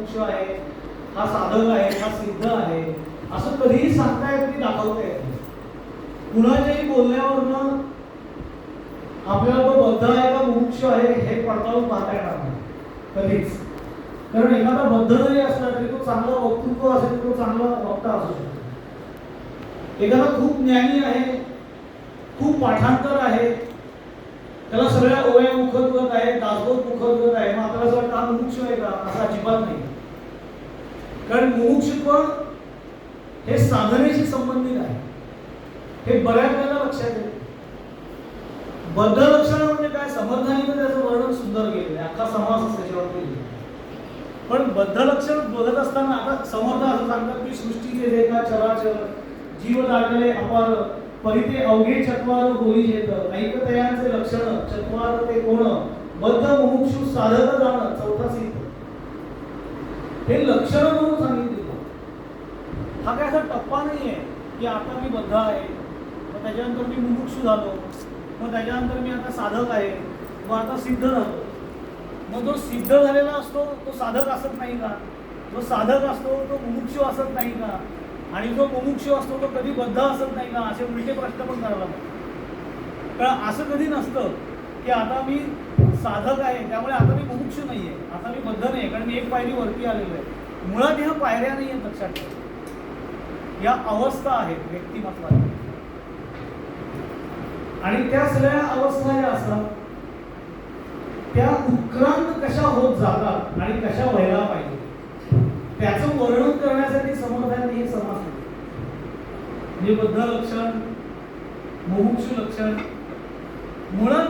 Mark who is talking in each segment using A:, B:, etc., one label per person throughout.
A: मुमुक्ष आहे, हा साधक आहे, हा सिद्ध आहे, असं कधीही सांगता येत नाही, दाखवता येत नाही. कुणाच्याही बोलण्यावरनं आपल्याला तो बद्ध आहे का मुमुक्ष आहे हे पडताळून पाहता येणार नाही कधीच. कारण एखादा बद्ध जरी असला तरी तो चांगला वक्तृत्व असेल, तो चांगला वक्ता असू शकतो. एखादा खूप ज्ञानी आहे, खूप पाठांतर आहे, त्याला सगळ्या ओव्या मुखत्वत आहे, दासबोध मुखत्वत आहे, मग आपल्याला असं वाटतं हा मुमुक्ष आहे का? असं अजिबात नाही. कारण मुमुक्षुत्व हे साधनेशी संबंधित आहे, हे बऱ्याच वेळेला लक्षात येते. बद्ध लक्षण म्हणजे काय? समर्थाने तर त्याचं वर्णन सुंदर केलेलं आहे, अख्खा समास त्याच्यावरती लिहिला. पण बद्ध लक्षण बोलत असताना आता समर्थ असं सांगतात की सृष्टीचे रेखा चराचर जीव दाटले अपार परिते अवघे चत्वार बोली येत ऐकतयांचे लक्षण चत्वार ते कोण बद्ध मुमुक्षु साधक जाण चौथा सिद्ध. हे लक्षण म्हणून सांगितले. हा काय असा टप्पा नाहीये की आता मी बद्ध आहे, मग त्याच्यानंतर मी मुमुक्षु झालो, मग त्याच्यानंतर मी आता साधक आहे, मग आता सिद्ध झालो. मग जो सिद्ध झालेला असतो तो साधक असत नाही का? जो साधक असतो तो मुमुक्षु असत नाही का? आणि जो मुमुक्षु असतो तो कधी बद्ध असत नाही का? असे उलटे प्रश्न पण करायला लागतात. कारण असं कधी नसतं की आता मी साधक आहे त्यामुळे आता मी मुमुक्षु नाहीये, आता मी बद्ध नाही, कारण मी एक पायरी वरती आलेलो आहे. मुळात ह्या पायऱ्या नाही आहेत, लक्षात ठेवा. या अवस्था आहेत व्यक्तिमत्वाच्या, आणि त्या सगळ्या अवस्था ज्या असतात त्या उत्क्रांत कशा होत जातात आणि कशा व्हायला पाहिजे त्याचं वर्णन करण्यासाठी समर्थांनी हे समास दिले. म्हणजे बद्ध लक्षण, मुमुक्षु लक्षण. मुळात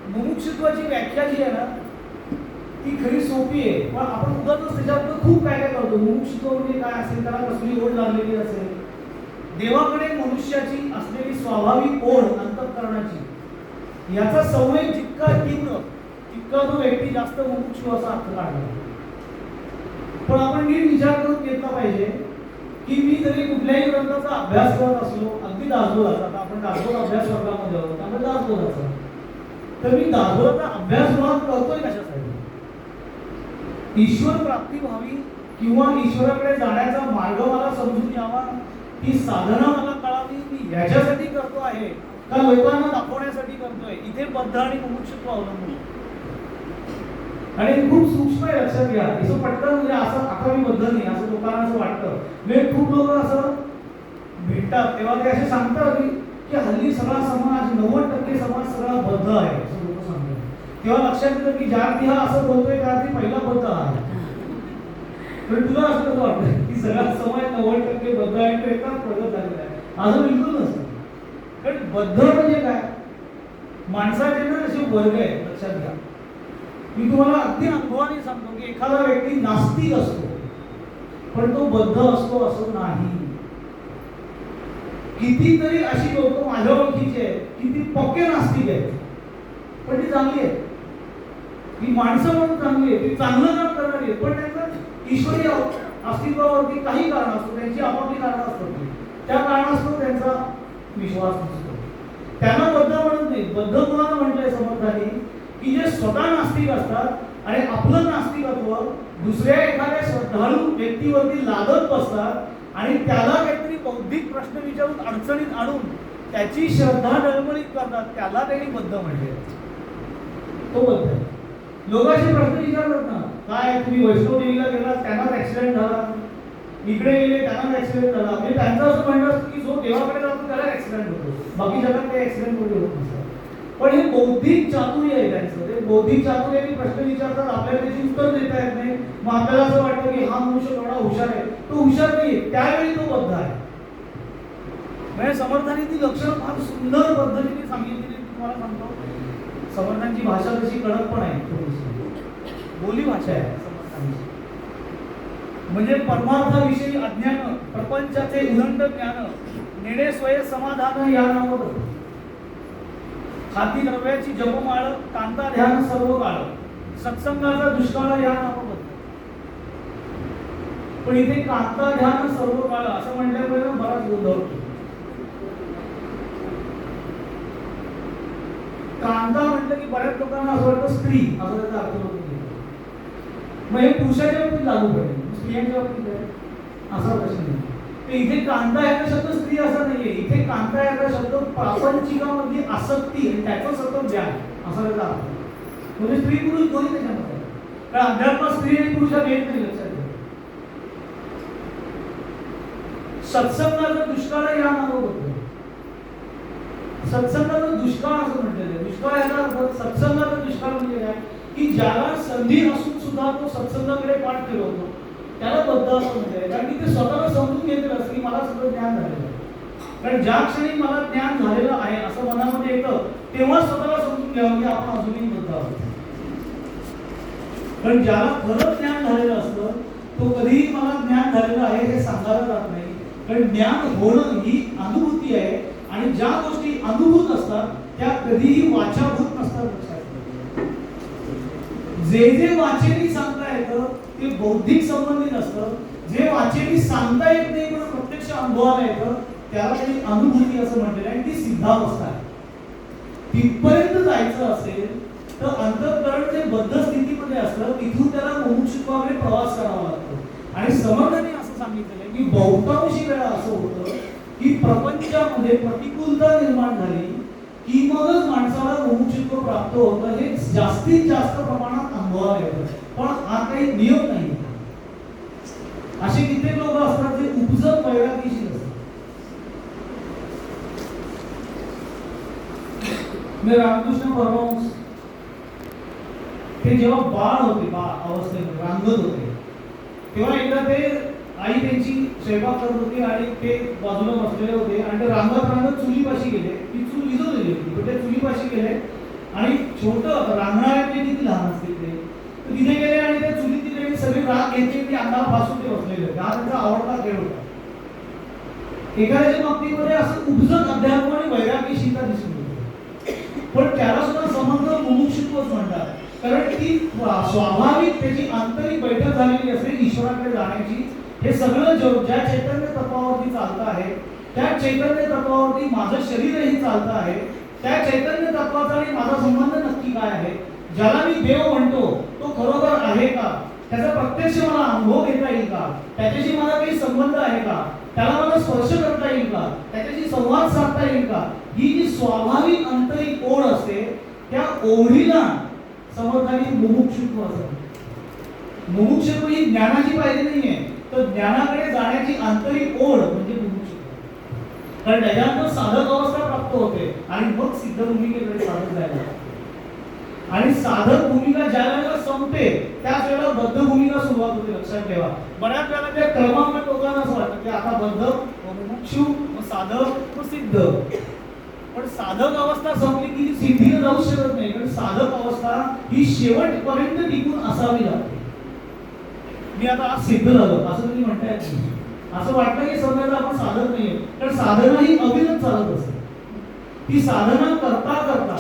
A: मुमुक्षुत्वाची व्याख्या जी आहे ना ती खरी सोपी आहे, पण आपण उगाच त्याच्यात खूप काय काय करतो. मुमुक्षुत्व म्हणजे काय असेल, त्याला कसली ओढ लागलेली असेल, देवाकडे मनुष्याची असलेली स्वाभाविक ओढ अंतःकरणाची, याचा संवेग जितका तीव्र तितका तो व्यक्ती जास्त मुमुक्षु असा अर्थ काढला. पण आपण नीट विचार करून घेतला पाहिजे की मी जरी कुठल्याही ग्रंथाचा अभ्यास करत असलो, अगदी दासबोधाचा, आता आपण दासबोध अभ्यास वर्गामध्ये आहोत त्यामुळे दासबोधाचा, तर मी दासबोधाचा अभ्यास मुळात करतोय कशासाठी? ईश्वर प्राप्ती व्हावी किंवा ईश्वराकडे जाण्याचा मार्ग मला समजून यावा, ती साधना मला कळावी, मी याच्यासाठी करतो आहे का लोकांना दाखवण्यासाठी करतोय? इथे बद्ध आणि मुमुक्षुत्व अवलंबून. आणि खूप सूक्ष्म आहे, लक्षात घ्या. असं पटकन म्हणजे असं आता मी बद्ध नाही असं लोकांना असं वाटतं. म्हणजे खूप लोक असं भेटतात तेव्हा ते असे सांगतात की हल्ली सगळा समाज 90% समाज सगळा बद्ध आहे असं लोक सांगतात. तेव्हा लक्षात येतं की ज्या अर्थी हा असं बोलतोय त्या अर्थी पहिला बद्ध आहे. पण तुला असं कसं वाटतं की सगळा समाज 90% बद्ध आहे, तो एकाच प्रगत झालेला आहे? असं बिलकुल नसतं. कारण बद्ध म्हणजे काय? माणसाचे ना असे वर्ग आहे, लक्षात घ्या. मी तुम्हाला अगदी अनुभवाने सांगतो की एखादा व्यक्ती नास्तिक असतो पण तो बद्ध असतो असं नाही. कितीतरी अशी लोक माझ्या ओळखीची आहेत की ती पक्के नास्तिक आहेत, पण ती चांगली आहेत, ती माणसं म्हणून चांगली आहे, ती चांगलं काम करणारी आहे, पण त्यांचं ईश्वरी अस्तित्वावरती काही कारण असतो, त्यांची आपापली कारण असतात, त्या कारणास्तव त्यांचा विश्वास नसतो. त्यांना बद्ध म्हणत नाही. बद्ध कोणाला म्हटलंय समर्थांनी की जे स्वतः नास्तिक असतात आणि आपलं नास्तिकत्व दुसऱ्या एखाद्या श्रद्धाळू व्यक्तीवरती लादत बसतात आणि त्याला काहीतरी बौद्धिक प्रश्न विचारून अडचणीत आणून त्याची श्रद्धा डळमळीत करतात, त्याला त्यांनी बद्ध म्हटले. तो बद्ध. लोकांचे प्रश्न विचारतात ना, काय तुम्ही वैष्णव देवीला गेला त्यांनाच ऍक्सिडेंट झाला, इकडे गेले त्यांनाच ऍक्सिडेंट झाला, म्हणजे त्यांचं असं म्हणणं असतं की जो देवाकडे जातो त्याला ऍक्सिडेंट होतो, बाकी जगात काही ऍक्सिडेंट वगैरे होत नसतात. पण हे बौद्धिक चातुर्य आहे त्यांचं. ते बौद्धिक चातुर्याने प्रश्न विचारतात, आपल्याला त्याची उत्तर देता येत नाही, मग आपल्याला असं वाटतं की हा मनुष्य एवढा हुशार आहे. तो हुशार नाही, त्यावेळी तो बद्ध आहे. म्हणजे समर्थांनी ती लक्षणं फार सुंदर पद्धतीने सांगितलेली. तुम्हाला सांगतो, समर्थांची भाषा तशी कडक पण आहे, थोडीशी बोली भाषा आहे समर्थांची. म्हणजे परमार्थाविषयी अज्ञान, प्रपंचाचे उदंड ज्ञान, नेणे स्वय समाधान या नावावर, हाती द्रव्याची जपमाळ, कांता ध्यान सर्व काळ, सत्संगाचा दुष्काळ या नावावर. पण इथे कांता ध्यान सर्व काळ असं म्हटल्यामुळे बराच गोंधळ होतो. कांता म्हटलं की बऱ्याच लोकांना असं वाटतं स्त्री, असं त्याचा अर्थ होतो. मग हे पुरुषाच्या बाबतीत लागू पडेल, स्त्रियांच्या बाबतीत आहे असा प्रश्न नाही. तर इथे कांता याचा शब्द स्त्री असा नाहीये, इथे कांता याचा शब्द प्रापंचिकामध्ये आसक्ती आणि त्याचं सतत ज्ञान असा त्याचा अर्थ. म्हणजे स्त्री पुरुष दोन्ही त्याच्यामध्ये, कारण अध्यात्मात स्त्री आणि पुरुष भेद नाही, लक्षात ठेवा. सत्संगाचा दुष्काळ या नावाबद्दल, सत्संगाचा दुष्काळ असं म्हटलेलं आहे. दुष्काळ याचा अर्थ, सत्संगाचा दुष्काळ म्हणजे काय की ज्याला संधी असून सुद्धा तो सत्संगाकडे पाठ फिरवतो त्याला बद्ध असं म्हणजे, कारण की ते स्वतःला समजून घेतलं असं की मला सगळं ज्ञान झालेलं आहे. कारण ज्या क्षणी मला ज्ञान झालेलं आहे असं मनामध्ये येतं तेव्हा स्वतःला समजून घ्यावं की आपण अजूनही बद्ध आहोत. कारण ज्याला खरं ज्ञान झालेलं असतं तो कधीही मला ज्ञान झालेलं आहे हे सांगायला जात नाही. कारण ज्ञान होणं ही अनुभूती आहे आणि ज्या गोष्टी अनुभूत असतात त्या कधीही वाचाभूत नसतात. लक्षात जे जे वाचेनी सांगता येतं ते बौद्धिक संबंधित असतं, जे वाचेनी सांगता येत नाही पण प्रत्यक्ष अनुभवाला येतं त्याला त्यांनी अनुभूती असं म्हटलेलं आहे. ती सिद्धावस्था आहे. तिथपर्यंत जायचं असेल तर अंतःकरण जे बद्ध स्थितीमध्ये असतं तिथून त्याला मुमुक्षुत्वाकडे प्रवास करावा लागतो. आणि समर्थाने असं सांगितलेलं आहे की बहुतांशी वेळा असं होतं की प्रपंचामध्ये प्रतिकूलता निर्माण झाली की मगच माणसाला मुमुक्षुत्व प्राप्त होतं. हे जास्तीत जास्त प्रमाणात अनुभवाला येतं, पण हा काही नियम नाही. असे कित्येक लोक असतात जे उपजत वैरागीशील असतात. मी रामकृष्ण परमहंस ते जेव्हा बाळ होते, बाळ अवस्थेमध्ये रांगत होते, तेव्हा एकदा ते आई त्यांची स्वयंपाक करत होती आणि ते बाजूला बसलेले होते आणि ते रांगत रांगत चुलीपाशी गेले. ती चूल विझवलेली होती पण ते चुलीपाशी गेले आणि छोटं रांगणाऱ्या ते किती लहान असतील ते तिथे गेले आणि त्या चुलीत गेले. सगळे राग घेतले की अंगाला फासून ते बसलेले होते. हा त्यांचा आवडता खेळ होता. एखाद्याच्या बाबतीमध्ये असं उपजत अध्यात्म आणि वैरागीशीलता दिसून येते, पण त्याला सुद्धा समंत मुमुक्षुत्वच म्हणतात. कारण ती स्वाभाविक त्याची आंतरिक बैठक झालेली असते ईश्वराकडे जाण्याची. हे सगळं ज्या चैतन्य तत्वावरती चालतं आहे त्या चैतन्य तत्वावरती माझं शरीरही चालतं आहे. त्या चैतन्य तत्वाचा आणि माझा संबंध नक्की काय आहे, ज्याला मी देव म्हणतो तो खरोखर आहे का, त्याचा प्रत्यक्ष मला अनुभव घेता येईल का, त्याच्याशी मला काही संबंध आहे का, त्याला मला स्पर्श करता येईल का, त्याच्याशी संवाद साधता येईल का, ही जी स्वाभाविक आंतरिक ओढ असते त्या ओढीला समर्थाने मुमुक्षुत्व असतं. मुमुक्षुत्व ही ज्ञानाची पायरी नाहीये, तर ज्ञानाकडे जाण्याची आंतरिक ओढ म्हणजे मुमुक्षुत्व. कारण त्याच्यानंतर साधक अवस्था प्राप्त होते आणि मग सिद्ध भूमिकेकडे साधक जायला. आणि साधक भूमिका ज्या वेळेला संपते त्याच वेळेला बद्ध भूमिका सुरुवात होते. लक्षात ठेवा, बऱ्याच वेळेला त्या क्रमामध्ये लोकांना असं वाटतं की आता बद्ध, मुमुक्षु, साधक, सिद्ध. पण साधक अवस्था संपली की सिद्धीला जाऊ शकत नाही. कारण साधक अवस्था ही शेवटपर्यंत टिकून असावी लागते. मी आता आज सिद्ध झालो असं तुम्ही म्हणताय, असं वाटतं की समजायला आपण साधक नाहीये. कारण साधना ही अविरत चालत असते. ती साधना करता करता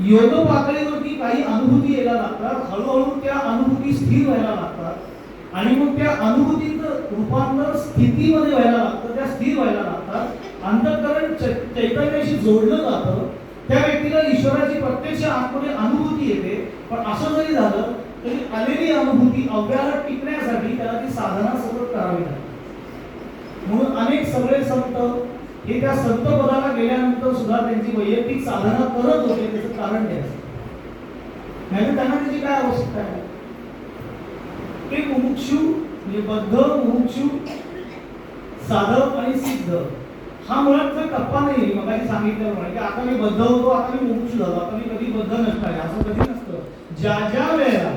A: योग पातळीवरती काही अनुभूती यायला लागतात, हळूहळू त्या अनुभूती स्थिर व्हायला लागतात आणि मग त्या अनुभूतीचं रूपांतर स्थितीमध्ये व्हायला लागतं, त्या स्थिर व्हायला लागतात. अंतःकरण चैतन्याशी जोडलं जातं. त्या व्यक्तीला ईश्वराची प्रत्यक्ष आतमध्ये अनुभूती येते. पण असं जरी झालं तरी आलेली अनुभूती अव्याहत टिकण्यासाठी त्याला ती साधना सतत करावी लागते. म्हणून अनेक सगळे संत हे त्या संत पदाला गेल्यानंतर सुद्धा त्यांची वैयक्तिक साधना करत होते. त्याचं कारण काय नाही, त्यांना त्याची काय आवश्यकता आहे. ते मुमुक्षु म्हणजे बद्ध, मुमुक्षु, साधक आणि सिद्ध हा मुळात टप्पा नाही. मग काही सांगितल्याप्रमाणे की आता मी बद्ध होतो, आता मी मुमुक्षु झालो, आता मी कधी बद्ध नसणार असं कधी नसतं. ज्या ज्या वेळेला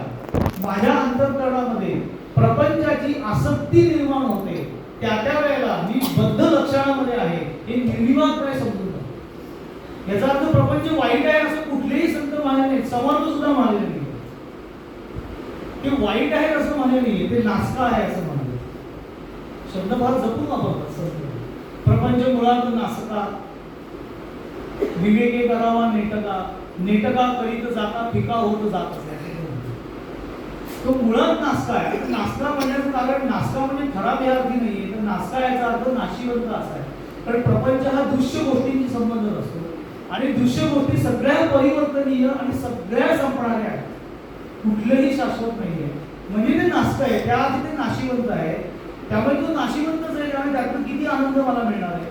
A: माझ्या अंतःकरणामध्ये प्रपंचाची आसक्ती निर्माण होते त्या त्या वेळेला मी बद्ध लक्षणामध्ये आहे हे निर्विवादपणे समजून जातो. याचा अर्थ प्रपंच वाईट आहे असं कुठलेही संत मानले नाही, समर्थ सुद्धा मानले नाही. ते वाईट आहे असं मानले नाही, ते नासका आहे असं मानले. शब्द फार जपून वापरतात. प्रपंच मुळात नासका, विवेके करावा नेटका, नेटका करीत जाता फिका होत जात असे. तो मुळात नासका आहे. नासका म्हणण्याचं कारण नासका म्हणजे खराब या अर्थी नाहीये, तर नासका याचा अर्थ नाशिवंत असा आहे. कारण प्रपंच हा दृश्य गोष्टींशी संबंध असतो आणि दृश्य गोष्टी सगळ्या परिवर्तनीय आणि सगळ्या संपणाऱ्या आहेत. कुठलेही शाश्वत नाहीये. म्हणजे ते नाचतंय, त्या आधी ते नाशिवंत आहे. त्यामुळे तो नाशिवंतच आहे आणि त्यातून किती आनंद मला मिळणार आहे.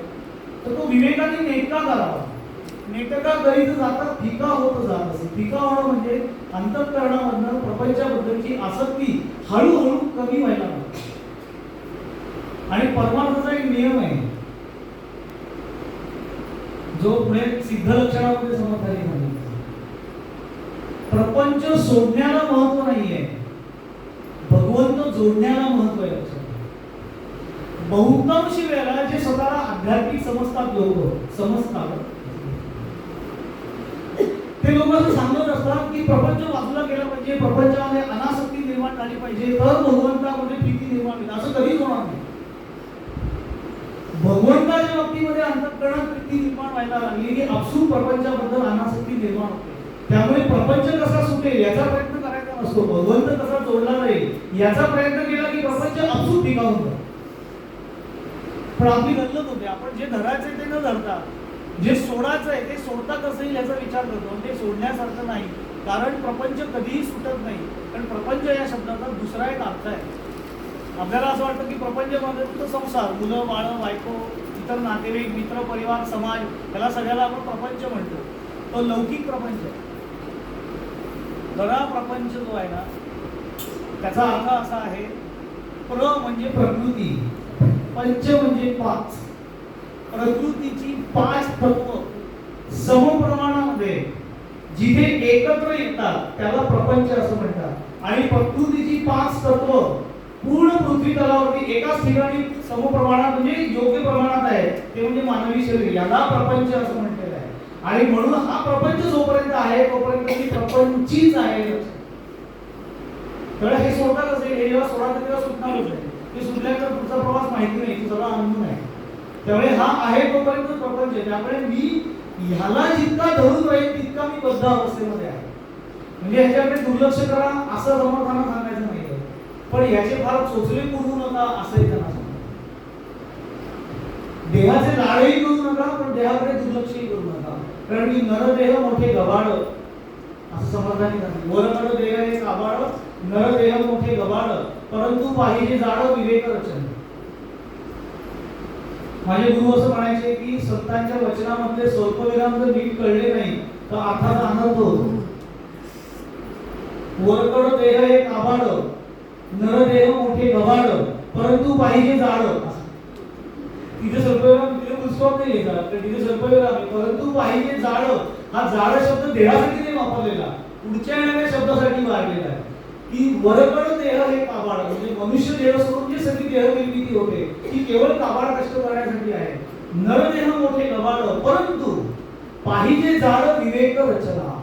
A: तर तो विवेकाने नेटका करावा. नेटका करीत जाता फिका होत जात असे. फिका होणं म्हणजे अंतःकरणामधनं प्रपंचाबद्दलची आसक्ती हळूहळू कमी व्हायला लागते. आणि परमार्थाचा एक नियम आहे जो पुढे सिद्ध लक्षणामध्ये समर्थाने म्हणतो, प्रपंच सोडण्याला महत्व नाहीये, भगवंत जोडण्याला महत्व आहे. बहुतांशी वेळेला जे स्वतःला आध्यात्मिक समजतात ते लोक असं सांगत असतात की प्रपंच बाजूला गेला पाहिजे, प्रपंचामध्ये अनासक्ती निर्माण झाली पाहिजे, तर भगवंतामध्ये प्रीती निर्माण होईल. असं कधीच होणार नाही. भगवंताच्या बाबतीमध्ये अंतःकरणात प्रीती निर्माण व्हायला लागली की आपसूक प्रपंचाबद्दल अनासक्ती निर्माण होते. त्यामुळे प्रपंच कसा सुटेल याचा प्रयत्न करायचा नसतो, भगवंत कसा जोडला जाईल याचा प्रयत्न केला की प्रपंच आपसूक टिकावून जातो. पण आपली गल्लत होते, आपण जे धरायचे ते न धरता जे सोडायचं आहे ते सोडता कसं येईल याचा विचार करतो. ते सोडण्यासारखं नाही, कारण प्रपंच कधीही सुटत नाही. कारण प्रपंच या शब्दाचा दुसरा एक अर्थ आहे. आपल्याला असं वाटतं की प्रपंच म्हणजे तो संसार, मुलं बाळं बायको, इतर नातेवाईक, मित्र परिवार, समाज, त्याला सगळ्याला आपण प्रपंच म्हणतो. तो लौकिक प्रपंच आहे. खरा प्रपंच जो आहे ना त्याचा अर्थ असा आहे, प्र म्हणजे प्रकृती, पंच म्हणजे पाच, प्रकृतीची पाच तत्व समप्रमाणामध्ये जिथे एकत्र येतात त्याला प्रपंच असं म्हणतात. आणि प्रकृतीची पाच तत्व पूर्ण पृथ्वी तलावरती एकाच ठिकाणी समप्रमाणात म्हणजे योग्य प्रमाणात आहे, ते म्हणजे मानवी शरीर, याला प्रपंच असं म्हटलेलं आहे. आणि म्हणून हा प्रपंच जोपर्यंत आहे तोपर्यंत ती प्रपंचीच आहे. तर हे सोडतात असेल, हे जेव्हा सोडायचं तेव्हा सुटणार होते, ते सुटल्यानंतर पुढचा प्रवास माहिती नाही, तो सगळा अनुभव आहे. त्यामुळे हा आहे तोपर्यंत प्रपंच आहे. त्यामुळे मी ह्याला जितका धरून राहील तितका मी बद्ध अवस्थेमध्ये आहे. म्हणजे ह्याच्याकडे दुर्लक्ष करा असं समर्थांना सांगायचं नाही, पण याचे फार चोचले पुरवू नका असंही त्यांना सांगा. देहाचे लाडही करू नका, पण देहाकडे दुर्लक्षही करू नका. कारण की नरदेह मोठे गबाड असं समर्थांनी सांगितलं. वरकड देह एक आबाड, नरदेह मोठे गबाड, परंतु पाहिजे जाड विवेक रचन. माझे गुरु असं म्हणायचे की संतांच्या वचनामधले स्वल्पविराम जर नीट कळले नाही तर अर्थात अनर्थ होतो. वरकड देह एक आबाड, नरदेह मोठे गबाड, परंतु पाहिजे जाड. तिथे स्वल्पविराम, तिथे पुस्तक नाही लिहितात, तिथे स्वल्पविराम आहे, परंतु पाहिजे जाड. हा जाड शब्द देहासाठी नाही वापरलेला, पुढच्या येणाऱ्या शब्दासाठी वापरलेला आहे. की वरकड देह हे काबाड म्हणजे मनुष्य देह सोडून जी सगळी देह निर्मिती होते ती केवळ काबाड कष्ट करण्यासाठी आहे. नरदेह मोठे गबाड, परंतु पाहिजे जाड विवेक रचना.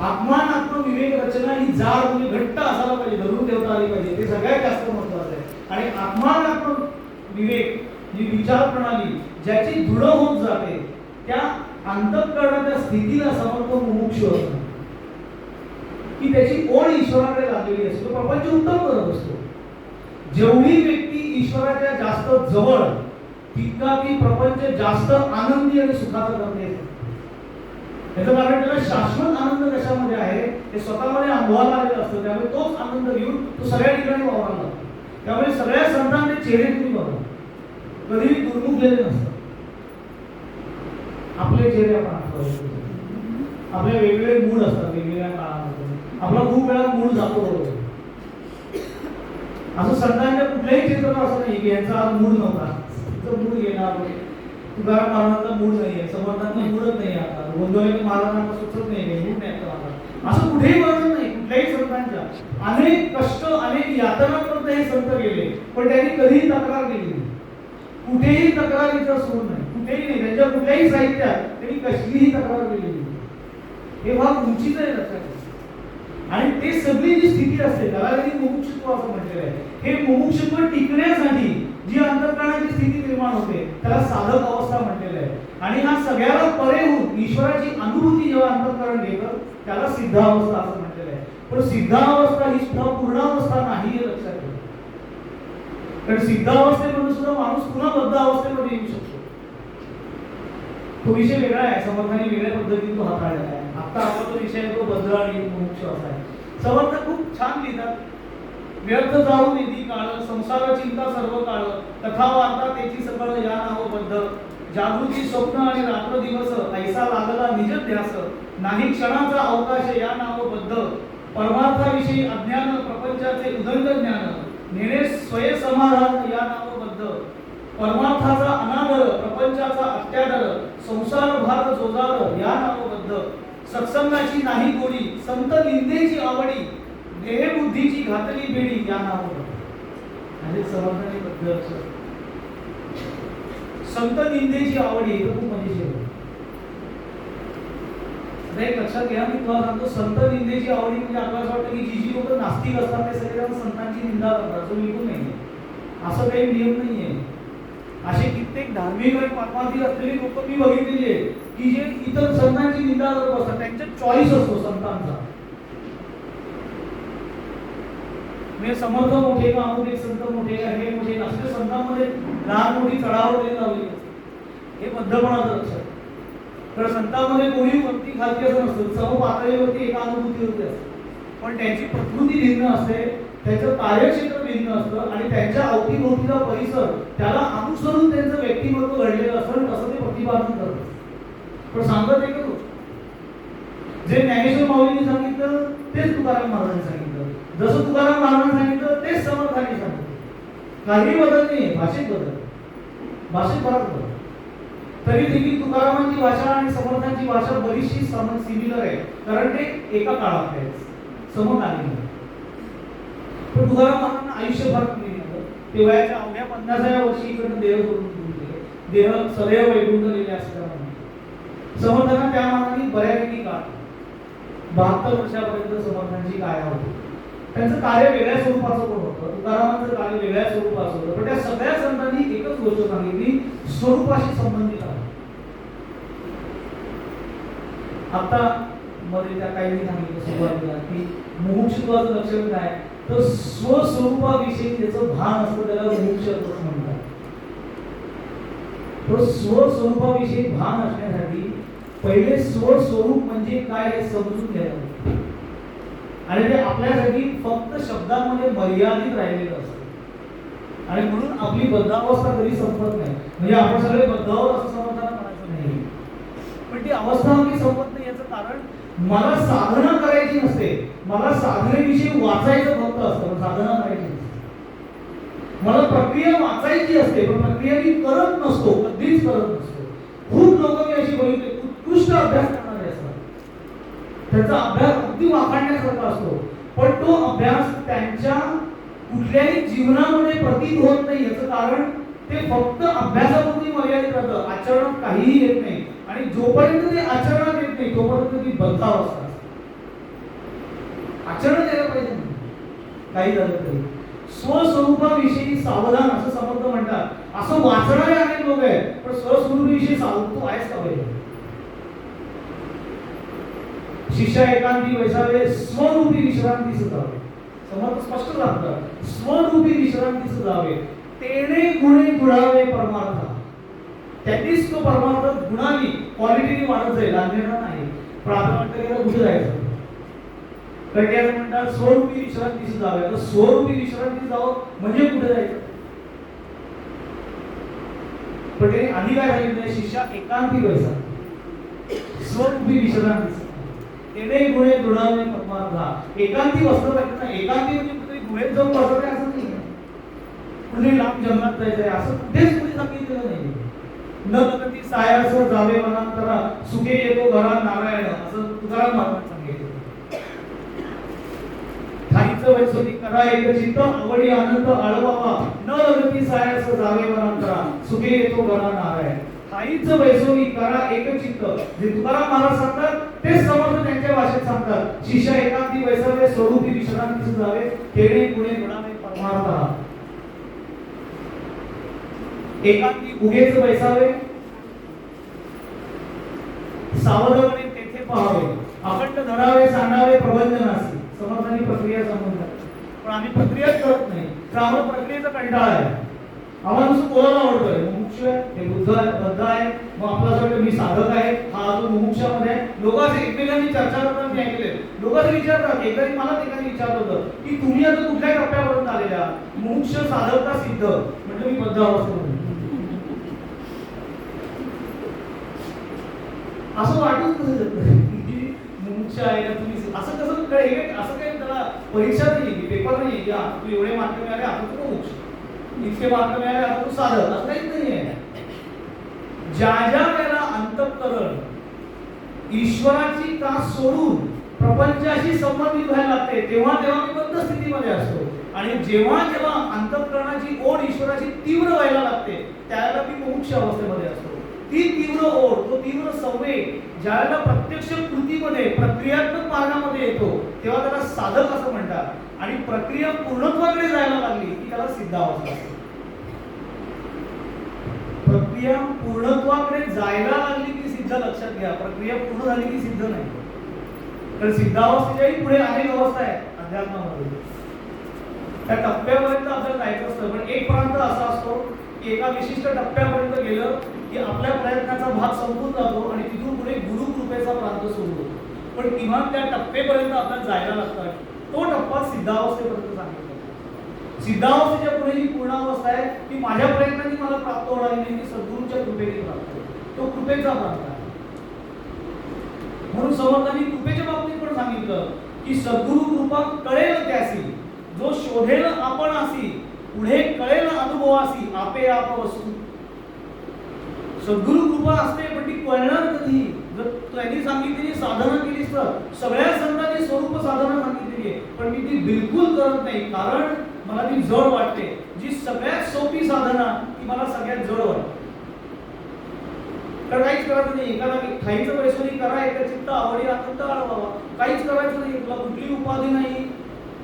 A: आत्मान आत्मविवेक रचना ही जाड म्हणजे घट्ट असायला पाहिजे, धरून ठेवता आली पाहिजे, ते सगळ्यात जास्त महत्वाचं आहे. आणि आत्मान आत्मविवेक ही विचार प्रणाली ज्याची दृढ होत जाते त्या अंतःकरणाच्या स्थितीला समर्थ मुमुक्षु असतो की त्याची ओढ ईश्वराकडे लागलेली असते, तो प्रपंच उत्तम करत असतो. जेवढी व्यक्ती ईश्वराच्या जास्त जवळ तितका ती प्रपंच जास्त आनंदी आणि सुखाचा करते. याचं कारण त्याला शाश्वत आनंद कशामध्ये आहे ते स्वतःमध्ये अनुभवाला आलेलं असतं. त्यामुळे तोच आनंद घेऊन तो सगळ्या ठिकाणी वावरायला लागतो. त्यामुळे सगळ्या संतांचे चेहरे तुम्ही बघा, कधीही दुर्मुखलेले नसतात. आपले चेहरे आपण आठवतो, आपले वेगवेगळे मूड असतात वेगवेगळ्या काळामध्ये, आपला खूप वेळा मूड जातो बरोबर. असं संतांच्या कुठल्याही चित्रात असं नाही की यांचा आज मूड नव्हता, मूड येणार. तुकाराम महाराजांचा मूड नाहीये, समर्थांचा मूडच नाही आता, गोंधळी महाराजांना सुचत नाही, मूड नाही आता, असं कुठेही वर्णन नाही कुठल्याही संतांच्या. अनेक कष्ट अनेक यातनांपर्यंत हे संत गेले, पण त्यांनी कधीही तक्रार केली नाही, कुठेही तक्रारीचा सूर नाही, कुठेही नाही. त्यांच्या कुठल्याही साहित्यात त्यांनी कसलीही तक्रार केली नाही. हे फार उंचीच आहे लक्षात. आणि ते सगळी जी स्थिती असते त्याला कधी मुमुक्षुत्व असं म्हटलेलं आहे. हे मुमुक्षुत्व टिकण्यासाठी जी अंतःकरणाची स्थिती निर्माण होते त्याला साधक अवस्था म्हटलेलं आहे. आणि हा सगळ्याला परे होऊन ईश्वराची अनुभूती जेव्हा अंतःकरण घेतं त्याला सिद्धावस्था असं म्हटलेलं आहे. पण सिद्धावस्था ही सुद्धा पूर्णावस्था नाही हे लक्षात ठेवा. कारण सिद्धावस्थेमध्ये सुद्धा माणूस पुन्हा बद्ध अवस्थेमध्ये येऊ शकतो. तो विषय वेगळा आहे, समर्थाने वेगळ्या पद्धतीने तो हाताळलेला आहे. आता आपण तो विषय तो बद्ध आणि मोक्ष असा आहे. समर्थ खूप छान लिहितात. व्यर्थ जाऊ निधी काळ, संसार चिंता सर्व काळ, कथा वार्ता त्याची सकळ या नावबद्ध, जागृती स्वप्न आणि रात्र दिवस, ऐसा लागला निज ध्यास, नाही क्षणाचा अवकाश या नावबद्ध, परमार्थाविषयी अज्ञान प्रपंचाचे उदंड ज्ञान, नेणे स्वय समाधान या नावबद्ध, परमार्थाचा अनादर प्रपंचाचा अत्यादर, संसार भार जोजार या नावबद्ध, सत्संगाची नाही गोडी, संत निंदेची आवडी, देह बुद्धीची घातली बेडी या नावावर. म्हणजे समर्थाने पद्धत संत निंदेची आवडी हे खूप मजेशीर आहे. एक लक्षात घ्या, मी तुम्हाला सांगतो, संत निंदेची आवडी म्हणजे आपल्याला वाटतं की जी लोक नास्तिक असतात ते सगळे संतांची निंदा करतात, जो बिलकुल नाही. असं काही नियम नाहीये. असे कित्येक धार्मिक आणि पारमार्थिक असलेली लोक मी बघितलेली आहे की जे इतर संतांची निंदा करत असतात. त्यांचा चॉईस असतो संतांचा. मी समर्थ मोठे का अमुक एक संत मोठे का हे मोठे, असे संतांमध्ये लहान मोठी चढावळ लावली हे बद्धपणाचं लक्षात. तर संतांमध्ये कोणी वरती खालती असं नसतं, सम पातळीवरती एका अनुभूतीवरती असते. पण त्यांची प्रकृती भिन्न असते, त्यांचं कार्यक्षेत्र भिन्न असतं आणि त्यांच्या अवतीभोवतीचा परिसर त्याला अनुसरून त्यांचं व्यक्तिमत्व घडलेलं असतं, तसं ते प्रतिपादन करतं. पण सांगत आहे का जे ज्ञानेश्वर माऊलींनी सांगितलं तेच तुकाराम महाराजांनी सांगितलं, जसं तुकाराम महाराजांनी सांगितलं तेच समर्थांनी सांगितलं. काही बदल नाही, भाषेत बदल, भाषेत फरक बदल. तरी देखील तुकारामांची भाषा आणि समर्थांची भाषा बरीचशी सिमिलर आहे, कारण ते एका काळात आहेत, समकालीन. पण तुकाराम महाराजांना आयुष्य फार कमी झालं. ते वयाच्या अवघ्या 50व्या वर्षी इकडून देह सोडून गेले. देह सदैव वैकुंठ गेले असल्यामुळे समर्थांना त्या मानाने बऱ्यापैकी काळ 72 वर्षापर्यंत समर्थांची काया होती. त्यांचं कार्य वेगळ्या स्वरूपाचं पण होतं, तुकारामांचं कार्य वेगळ्या स्वरूपाचं होतं. पण त्या सगळ्या संतांनी एकच गोष्ट सांगितली, स्वरूपाशी संबंधित आहे. आता मध्ये त्या काही सांगितलं सुरुवातीला की मुमुक्षुत्वाचं लक्षण काय, तर स्वस्वरूपाविषयी ज्याचं भान असतं त्याला मुमुक्ष असं म्हणतात. तर स्वस्वरूपाविषयी भान असण्यासाठी पहिले स्वस्वरूप म्हणजे काय हे समजून घ्यायला, आणि ते आपल्यासाठी फक्त शब्दांमध्ये मर्यादित राहिलेलं असतं. आणि म्हणून आपली बद्धावस्था कधी संपत नाही. म्हणजे आपण सगळे बद्धावर असं समजताना म्हणायचं नाही, पण ती अवस्था आपली संपत नाही. याचं कारण मला साधना करायची नसते, मला साधनेविषयी वाचायचं फक्त असतं, पण साधना करायची नसते. मला प्रक्रिया वाचायची असते, पण प्रक्रिया मी करत नसतो, कधीच करत नसतो. खूप लोक मी अशी बघितले उत्कृष्ट अभ्यास करणारे असतात, त्यांचा अभ्यास अगदी वाखाणण्यासारखा असतो, पण तो अभ्यास त्यांच्या कुठल्याही जीवनामध्ये प्रतीत होत नाही. याचं कारण ते फक्त अभ्यासापुरती मर्यादित राहतं, आचरणात काहीही येत नाही. आणि जोपर्यंत ते आचरणात येत नाही तोपर्यंत ती बद्धावस्था असते. आचरण यायला पाहिजे काही झालं तरी. स्वस्वरूपाविषयी सावधान असं समर्थ म्हणतात. असं वाचणारे अनेक लोक आहेत, पण स्वस्वरूपाविषयी सावध तू आहेस का पाहिजे. शिष्या एकांती वैसावे, स्वरूपी विश्रांती सुधावे. समर्थ स्पष्ट सांगतात, स्वरूपी विश्रांती सुधावे, तेने गुणे जुळावे परमार्थ. त्यांनीच तो परमार्थ गुणांनी क्वालिटीने वाढत जाईल, आणलेला नाही. पण आपण वाटतं की कुठे जायचं, कट्याचं म्हणतात स्वरूपी विश्रांती सुधावे. तर स्वरूपी विश्रांती जावं म्हणजे कुठे जायचं. पण ते आधी काय सांगितलं, शिष्या एकांती वैसा स्वरूपी विश्रांती, तेने गुणे जुळावे परमार्थ. एकांती वस्त्र पाहिजे ना. एकांती म्हणजे कुठे गुहेत जाऊन बसवणे असं नाही, कुठे लांब जंगलात जायचंय असं कुठेच कुठे सांगितलेलं नाही. न लगती सायासवर जावे वनांतरा, सुखे येतो घरा नारायण, असं तुकाराम महाराजांनी सांगितलं. ठाईचं वैसोनी करा एक चित्त, आवडी आनंद आळवावा, न लगती सायासवर जावे वनांतरा, सुखे येतो घरा नारायण. ठाईचं वैसोनी करा एक चित्त, जे तुकाराम महाराज सांगतात ते समर्थ त्यांच्या भाषेत सांगतात. शिष्या एकांती वैसावे, स्वरूपी विश्रांती सुधावे, तेने गुणे जुळावे परमार्थ. एकांती उगेच बैसावे, सावधपणे तेथे पाहावे, अखंड धरावे सांडावे प्रबंधनासी. समर्थांनी प्रक्रिया सांगतात, पण आम्ही प्रक्रियाच करत नाही, तर आम्हाला प्रक्रियेचा कंटाळा आहे. आम्हाला नुसतं बोलायला आवडतंय मुमुक्ष आहे, हे बुद्ध आहे, बद्ध आहे, मग आपला असं वाटतं मी साधक आहे, हा अजून मुमुक्षामध्ये आहे. लोक असे एकमेकांनी चर्चा करताना मी ऐकले, लोक असं विचारतात, एकदा मला एकाने विचारलं होतं की तुम्ही आता कुठल्या टप्प्यापर्यंत आलेल्या, मुमुक्ष, साधक का सिद्ध? म्हटलं मी बद्ध अवस्थेमध्ये. असं वाटून कसं मुमुक्ष आहे का तुम्ही, असं कसं काय, असं काय त्याला परीक्षा नाही, पेपर नाही की तू एवढे मार्क मिळाले आता तू मुमुक्ष, इतके मार्क मिळाले आता तू साधक, असं काहीच नाहीये. ज्या ज्या वेळेला अंतःकरण ईश्वराची कास सोडून प्रपंचाशी संबंधित व्हायला लागते, तेव्हा तेव्हा मी बद्ध स्थितीमध्ये असतो. आणि जेव्हा जेव्हा अंतःकरणाची ओढ ईश्वराची तीव्र व्हायला लागते, त्यावेळेला मी मुमुक्ष अवस्थेमध्ये असतो. ती तीव्र ओढ, तो तीव्र संवेग ज्यावेळेला प्रत्यक्ष कृतीमध्ये, प्रक्रियात्मक मार्गामध्ये येतो, तेव्हा त्याला साधक असं म्हणतात. आणि प्रक्रिया पूर्णत्वाकडे जायला लागली की त्याला सिद्धावस्था असते. प्रक्रिया पूर्णत्वाकडे जायला लागली की सिद्ध, लक्षात घ्या, प्रक्रिया पूर्ण झाली की सिद्ध नाही. तर सिद्धावस्थेच्याही पुढे अनेक अवस्था आहेत अध्यात्मामध्ये. त्या टप्प्यापर्यंत आपल्याला जायचं असतं, पण एक प्रांत असा असतो की एका विशिष्ट टप्प्यापर्यंत गेलं की आपल्या प्रयत्नाचा भाग संपून जातो आणि तिथून पुढे गुरु कृपेचा प्रांत सुरू होतो. पण किमान त्या टप्पेपर्यंत आपल्याला जायला लागतं. तो टप्पा सिद्धावस्थेपर्यंत सांगितला. सिद्धावस्थेच्या पुढे ही पूर्ण अवस्था आहे की माझ्या प्रयत्नांनी मला प्राप्त होणार नाही, की सद्गुरूच्या कृपेने प्राप्त होतो. तो कृपेचा प्रांत आहे. म्हणून समर्थांनी कृपेच्या बाबतीत पण सांगितलं की सद्गुरु कृपा कळेल त्यासी, जो शोधेल आपण असी, पुढे कळेल अनुभवासी, आपे आप वस्तू. सद्गुरु कृपा असते, पण ती कळणार कधी? जर त्यांनी सांगितलेली साधना केलीस तर, सगळ्या संतांनी स्वरूप साधना सांगितलेली आहे, पण मी ती बिलकुल करत नाही, कारण मला ती जड वाटते. जी सगळ्यात सोपी साधना ती मला सगळ्यात जड वाटते. तर काहीच करायचं नाही, एकाला ठाईचं पैसोनी करा, एका चित्त आवडी आनंद आळवावा, काहीच करायचं नाही. तुला कुठली उपाधी नाही,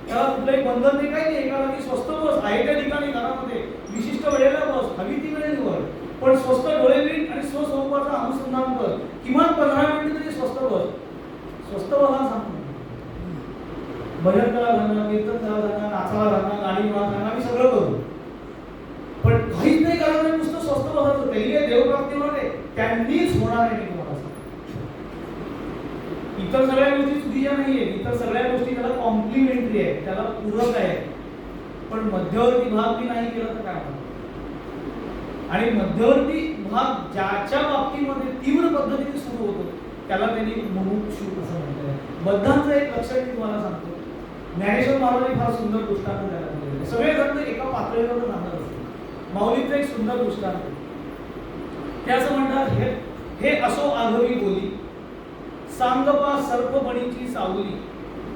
A: त्याला कुठलंही बंधन नाही, काही नाही. एकाला स्वस्त बस, आहे त्या ठिकाणी घरामध्ये विशिष्ट वेळेला बस, हवी ती वेळ निवड, पण स्वस्त डोळे मिट आणि स्वस्वरूपाचं अनुसंधान कर. किमान 15 मिनिटं तरी स्वस्त बस. स्वस्त बसा सांगतो, भजन करा घालणं, कीर्तन करा घालणं, नाचाला घालणं, गाणी म्हणा घालणं, आम्ही सगळं करू, पण काहीच नाही करायचं नाही, नुसतं स्वस्त बसायचं. त्याही देवप्राप्ती होणार आहे, त्यांनीच होणार आहे. मी तुम्हाला इतर सगळ्या गोष्टी चुकीच्या नाहीये, इतर सगळ्या गोष्टी त्याला कॉम्प्लिमेंटरी आहेत, त्याला पूरक आहेत, पण मध्यवर्ती भाग मी नाही केला तर काय होणार? आणि मध्यवर्ती भाग ज्याच्या बाबतीमध्ये तीव्र पद्धतीने सुरू होतो त्याला त्यांनी मुमुक्षु असं म्हणतात. बद्धांचं एक लक्षण मी तुम्हाला सांगतो. ज्ञानेश्वर महाराजांनी फार सुंदर दृष्टांत द्यायला दिलेले. सगळे जण एका पातळीवर जाणार असतात. माऊलीचं एक सुंदर दृष्टांत ते असं म्हणतात, हे असो आघवी बोली, सांगपा सर्पबणीची सावली,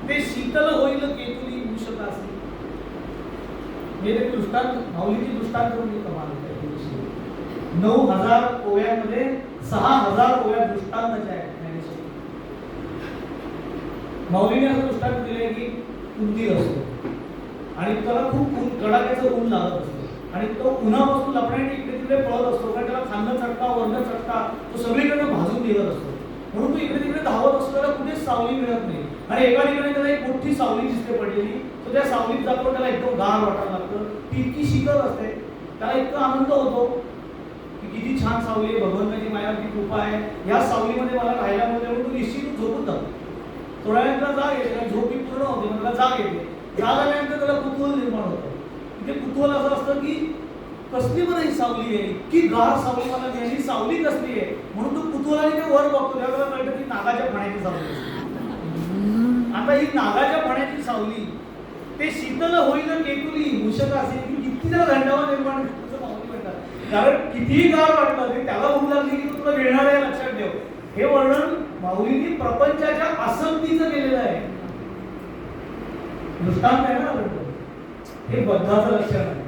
A: ते शीतल होईल केतुली मूषकासी. हे दृष्टांत, माऊलीची दृष्टांत म्हणजे कमाल आहे. 9000 ओव्यांमध्ये 6000 ओव्या दृष्टांताच्या आहेत. माऊलीने असं दृष्टांत दिलंय की उंदीर असतो आणि त्याला खूप कडाक्याचं ऊन लागत असतं आणि तो उन्हापासून लपण्याने इकडे तिकडे पळत असतो, कारण त्याला खांदा चटका वरनं चटका तो सगळीकडे भाजून निघत असतो. म्हणून तो इकडे तिकडे धावत असतो, त्याला कुठेच सावली मिळत नाही. आणि एका ठिकाणी त्याला एक मोठी सावली दिसते पडलेली, तो त्या सावलीत जातो, त्याला एकदम गार वाटायला लागतं. ती इतकी शीतल असते, त्याला इतका आनंद होतो की किती छान सावली आहे, भगवंताची मायावरती कृपा आहे, या सावलीमध्ये मला राहायला मिळते. म्हणून तो निश्चित झोपून जातो. थोड्या वेळात जाग येते, झोपी पूर्ण होते, मला जाग येते. जाग आल्यानंतर त्याला कुतूहल निर्माण होतं. तिथे कुतूहल असं असतं की कसली बरं ही सावली आहे, इतकी गार सावली मला मिळाली, सावली कसली आहे. म्हणून तो कुतूहलाने ते वर बघतो, त्यावेळेला कळतं की नागाच्या फण्याची सावली असते. आता ही नागाच्या फण्याची सावली, ते शीतल होईल केतुली मूषकासी, किती त्याला घंटावा निर्माण होतं माऊली म्हणतात. कारण कितीही गार वाटलं तरी त्याला भूक लागली की तो तुला घेणार आहे, लक्षात ठेव. हे वर्णन माऊलींनी प्रपंचाच्या आसक्तीचं केलेलं आहे. दृष्टांत आहे ना, हे बद्धाचं लक्षण आहे.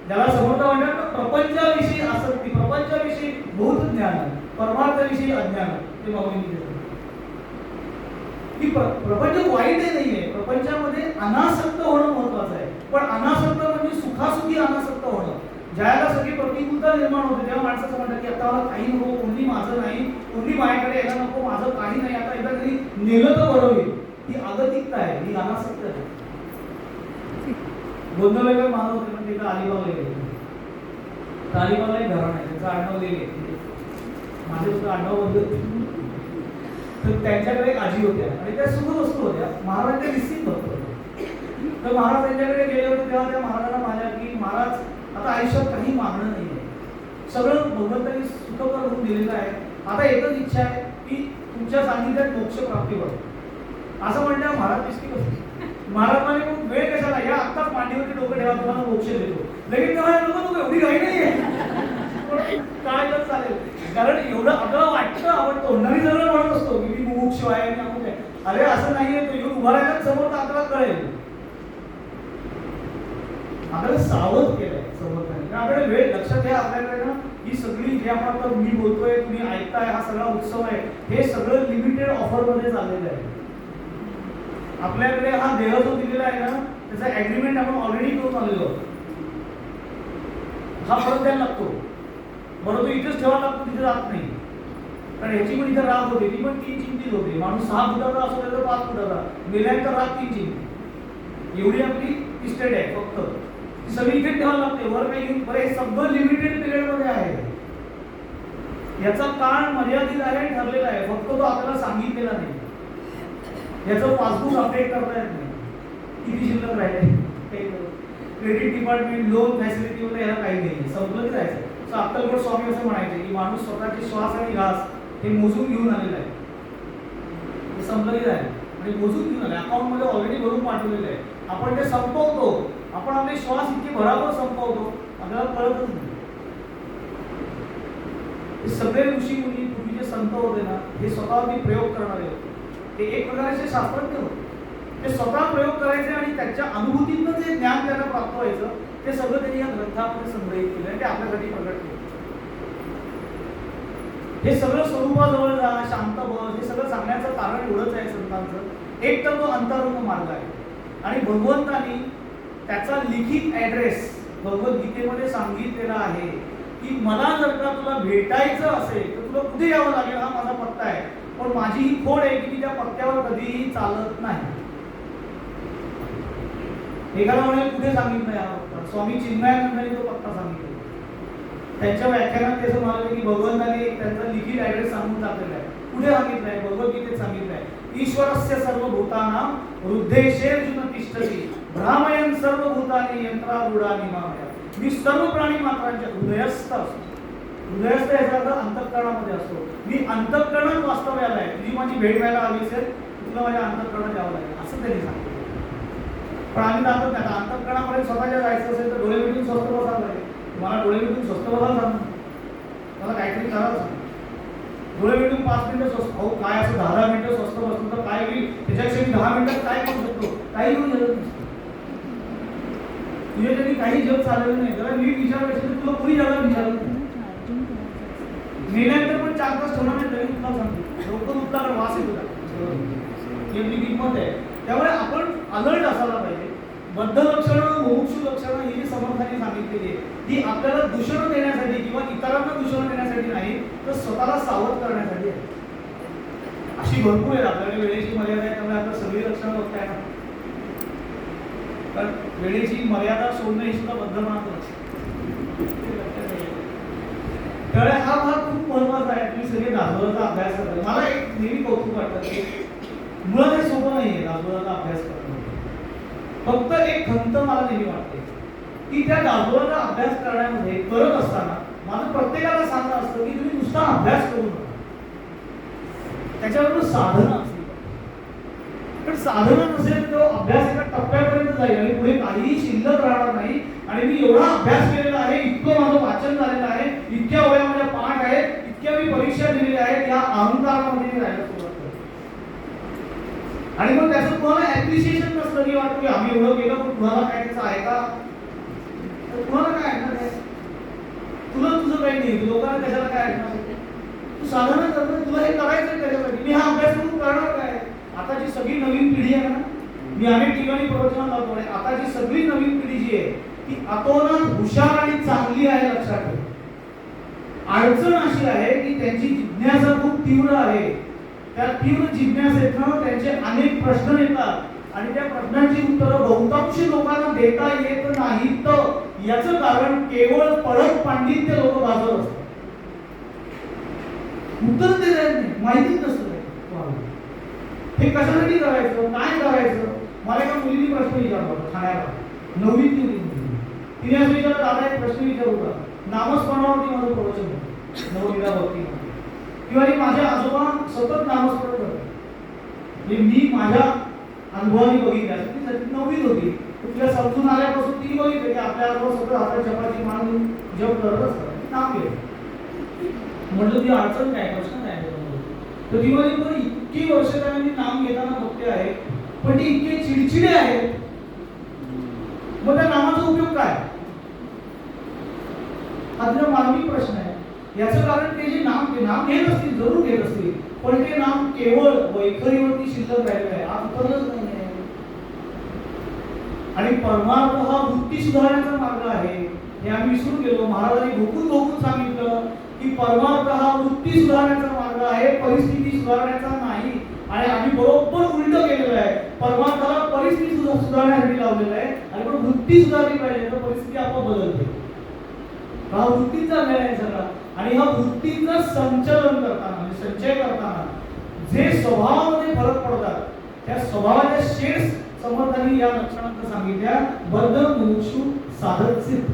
A: ज्याला समर्थ म्हणतात ना, प्रपंचाविषयी आसक्ती, प्रपंचाविषयी बहुत ज्ञान आहे, परमार्थाविषयी अज्ञान आहे. ते माऊलींनी की प्रपंच वाईट नाहीये, प्रपंचामध्ये अनासक्त होणं महत्वाचं आहे. पण अनासक्त म्हणजे सुखासुखी अनासक्त होणं. ज्याला सगळी प्रतिकूलता निर्माण होते तेव्हा माणसाचं म्हणतात की आता मला काही नको, कोणी माझं नाही, कोणी माझ्याकडे यायला नको, माझं काही नाही, आता एकदा तरी नेलं तर बरं होईल. ही आगतिकता आहे, ही अनासक्त आहे. गोंधळ मानव होते म्हणजे का अलिबागला गेले. तालिबाला एक घराणं आहे, त्याचं आडनाव लेले, माझे सुद्धा आडनाव बदलत. तर त्यांच्याकडे एक आजी होत्या आणि त्या सुखद वस्तू होत्या. महाराज ते निश्चित होतं. तर महाराज त्यांच्याकडे गेले होते तेव्हा त्या महाराजांना माझ्या की महाराज आता आयुष्यात काही मागणं नाही आहे, सगळं भगवंतांनी सुखकर करून दिलेलं आहे, आता एकच इच्छा आहे की तुमच्या सांगितल्यात मोक्ष प्राप्ती व्हावी. असं म्हणल्यावर महाराज निश्चित होते. महाराज म्हणे मग वेळ कशाला, या आत्ताच मांडीवरती डोकं ठेवा, तुम्हाला मोक्ष देतो. लगेच तेव्हा नको एवढी घाई नाहीये, काय तर चालेल. कारण एवढं आपल्याला वाटतं, आपण तोंडाने जर म्हणत असतो की मी मुमुक्षु आहे आणि आपण काय, अरे असं नाहीये. तो येऊन उभा राहिला समोर तर आपल्याला कळेल. आपल्याला सावध केलंय समर्थाने. आपल्याला वेळ लक्षात घ्या, आपल्याकडे ना ही सगळी जे आपण आता मी बोलतोय, तुम्ही ऐकताय, हा सगळा उत्सव आहे, हे सगळं लिमिटेड ऑफर मध्ये चाललेलं आहे. आपल्याकडे हा देह जो दिलेला आहे ना, त्याचा ऍग्रीमेंट आपण ऑलरेडी करून आलेलो आहोत. हा फरक द्यायला लागतो. बरोबर, इथेच ठेवायला लागतो, तिथे राहत नाही. कारण ह्याची पण इथे राग होते, ती पण 3 चिंतीच होते. माणूस 6 फुटाचा असो त्याचा 5 फुटाचा, मेल्यानंतर राग 3 चिंती. एवढी आपली इस्टेट आहे फक्त, ती सगळी इथे ठेवायला लागते. वर काही घेऊन बरं, हे सगळं लिमिटेड पिरियड मध्ये आहे. याचा काळ मर्यादित आहे, ठरलेला आहे, फक्त तो आपल्याला सांगितलेला नाही. याचं पासबुक अपडेट करता येत नाही, किती शिल्लक राहिले. क्रेडिट डिपार्टमेंट, लोन फॅसिलिटी वगैरे याला काही नाही, संपलं की जायचं. अक्कलकोट स्वामी असं म्हणायचे की माणूस स्वतःचे श्वास आणि घास हे मोजून घेऊन आलेला आहे, हे संपलेलं आहे आणि मोजून घेऊन आले, अकाउंट मध्ये ऑलरेडी भरून पाठवलेलं आहे. आपण ते संपवतो, आपण आपले श्वास इतके भराभर संपवतो, आपल्याला कळतच नाही. हे सगळे ऋषी मुनी पूर्वीचे संत होते ना, हे स्वतःवरती प्रयोग करणारे होते. ते एक प्रकारचे शास्त्रज्ञ होते. ते स्वतः प्रयोग करायचे आणि त्याच्या अनुभूतीतनं जे ज्ञान त्यांना प्राप्त व्हायचं, ते सगळं त्यांनी या ग्रंथामध्ये संग्रहित केलं आणि ते आपल्यासाठी प्रकट केलं. हे सगळं स्वरूपाजवळ जा, शांत बस, हे सगळं सांगण्याचं कारण एवढंच आहे संतांचं. एक तर तो अंतरंग मार्ग आहे आणि भगवंतानी त्याचा लिखित ऍड्रेस भगवद्गीतेमध्ये सांगितलेला आहे की मला जर का तुला भेटायचं असेल तर तुला कुठे यावं लागेल, हा माझा पत्ता आहे. पण माझी ही खोड आहे की मी त्या पत्त्यावर कधीही चालत नाही. एखादा म्हणे कुठे सांगितलं या पत्ता, स्वामी चिन्मयानंदांनी तो पत्ता सांगितला. त्यांच्या व्याख्यानात त्याचं म्हणाले की भगवंताने त्यांचा लिखित ऍड्रेस सांगून टाकलेला आहे. कुठे सांगितलंय, भगवद्गीतेत सांगितलंय, ईश्वरस्य सर्वभूतानां हृदयेषु तिष्ठति भ्रामयन् सर्वभूतानि यंत्रारूढानि मामया. मी सर्व प्राणी मात्रांच्या हृदयस्थ असतो. हृदयस्थ याचा अर्थ अंतःकरणामध्ये असतो. मी अंतःकरणात वास्तव्याला आहे. तुझी माझी भेट व्हायला हवी असेल, तुला माझ्या अंतःकरणात यावं लागेल, असं त्यांनी सांगितलं. पण आम्ही जातच नाही. अंतःकरणामध्ये स्वतःच्या जायचं असेल तर डोळे मिटून स्वस्त बसायला लागेल. मला डोळे मिटून स्वस्त बसायला सांग, मला काहीतरी करायला सांग. डोळे मिटून 5 मिनिटं स्वस्त, अहो काय असं 10 मिनिटं स्वस्त बसतो तर काय होईल, त्याच्यापेक्षा मी 10 मिनिटात काय करू शकतो, काही करू शकत नाही. तुझ्या तरी काही जग चाललेलं नाही. जरा नीट विचार करायचं, तुला कोणी जगाला विचारलं नाही. मेल्यानंतर पण 4 तास ठेवणार नाही तरी तुला सांगतो, डोकं तुला वास येतो का, एवढी किंमत आहे. त्यामुळे आपण अलर्ट असायला पाहिजे. बद्ध लक्षणं, मुमुक्षु लक्षणं ही जी समर्थांनी सांगितलेली आहे, ती आपल्याला दूषण देण्यासाठी किंवा इतरांना दूषण देण्यासाठी नाही, तर स्वतःला सावध करण्यासाठी आहे. अशी भरपूर आहे. आपल्याकडे वेळेची मर्यादा आहे, त्यामुळे आता सगळी लक्षणं बघताय ना. कारण वेळेची मर्यादा सोडणं हे सुद्धा बद्धमानच. त्यामुळे हा भाग खूप महत्वाचा आहे. तुम्ही सगळे दासबोधाचा अभ्यास करता. मला एक नेहमी कौतुक वाटतं की मुळात हे सोपं नाहीये दासबोधाचा अभ्यास करणं. फक्त एक खंत मला नेहमी वाटते की त्या दासबोधाचा अभ्यास करण्यामध्ये करत असताना माझं प्रत्येकाला सांगणं असतं की तुम्ही नुसता अभ्यास करू नका, त्याच्याबरोबर साधना असली. पण साधना नसेल तर अभ्यास एका टप्प्यापर्यंत जाईल आणि पुढे काहीही शिल्लक राहणार नाही. आणि मी एवढा अभ्यास केलेला आहे, इतकं माझं वाचन झालेलं आहे, इतक्या वया माझ्या पाठ आहेत, इतक्या मी परीक्षा दिलेल्या आहेत, या अहंकारामध्ये राहायला सुरुवात करतो. आणि मग त्याचं तुम्हाला ऍप्रिशिएशन नसतं की वाटतं की आम्ही एवढं केलं पण तुम्हाला काय त्याचं आहे का, तुम्हाला काय ऐकणार आहे, तुला तुझं काही नाही, लोकांना कशाला काय ऐकणार. तू साधना कर, तुला हे करायचं त्याच्यासाठी. मी हा अभ्यास करून करणार काय. आताची सगळी नवीन पिढी आहे ना, मी अनेक ठिकाणी प्रवचन लावतो, आताची सगळी नवीन पिढी जी आहे ती अतोनात हुशार आणि चांगली आहे. लक्षात ठेवा, अडचण अशी आहे की त्यांची जिज्ञासा खूप तीव्र आहे. त्या तीव्र जिज्ञासेतनं त्यांचे अनेक प्रश्न येतात आणि त्या प्रश्नांची उत्तरं बहुतांश लोकांना देता येत नाहीत. याचं कारण केवळ पळत पांडित्य लोक भाजवत असतात. उत्तर देता येत नाही, माहितीच नसतं हे कशासाठी करायचं, काय करायचं. मला एका मुलीने प्रश्न विचारला ठाण्याला, 9वी ती मुलगी. तिने असं विचारलं, दादा एक प्रश्न विचारू का, नामस्मरणावरती माझं प्रवचन होतं 9वीला भक्ती. किंवा माझे आजोबा सतत नामस्मरण करतात. मी माझ्या अनुभवाने बघितलं, ती 9वीत होती, तिला समजून आल्यापासून ती बघितलं की आपल्या आजोबा सतत आपल्या जपाची मानून जप करत असतात. नाम घेत म्हटलं ती अडचण काय, प्रश्न काय. तर ती माझी पण इतकी वर्ष त्यांनी नाम घेताना बघते आहे, पण ती इतके चिडचिडे आहेत, मग त्या नामाचा उपयोग काय. हा तुझा मानवी प्रश्न आहे. याचं कारण ते जे नाम घेत असतील, जरूर घेत असतील, पण ते नाम केवळ वैखरीवरती शिल्लक राहिलेलं आहे, आज उतरलंच नाही. आणि परमार्थ हा वृत्ती सुधारण्याचा मार्ग आहे हे आम्ही विसरून गेलो. महाराजांनी घोकून सांगितलं की परमार्थ हा वृत्ती सुधारण्याचा मार्ग आहे, परिस्थिती सुधारण्याचा नाही. आणि आम्ही बरोबर उलट केलेलं आहे. परमार्थाला परिस्थिती सुधारण्यासाठी लावलेलं आहे, आणि पण वृत्ती सुधारली पाहिजे तर परिस्थिती आपोआप बदलते. हा वृत्तीचा निर्णय आहे सगळा. आणि हा वृत्तीचं संचलन करताना, म्हणजे संचय करताना जे स्वभावामध्ये फरक पडतात, त्या स्वभावाच्या शेड्स समर्थांनी या लक्षणांत सांगितल्या. बद्ध, मुमुक्षु, साधक, सिद्ध.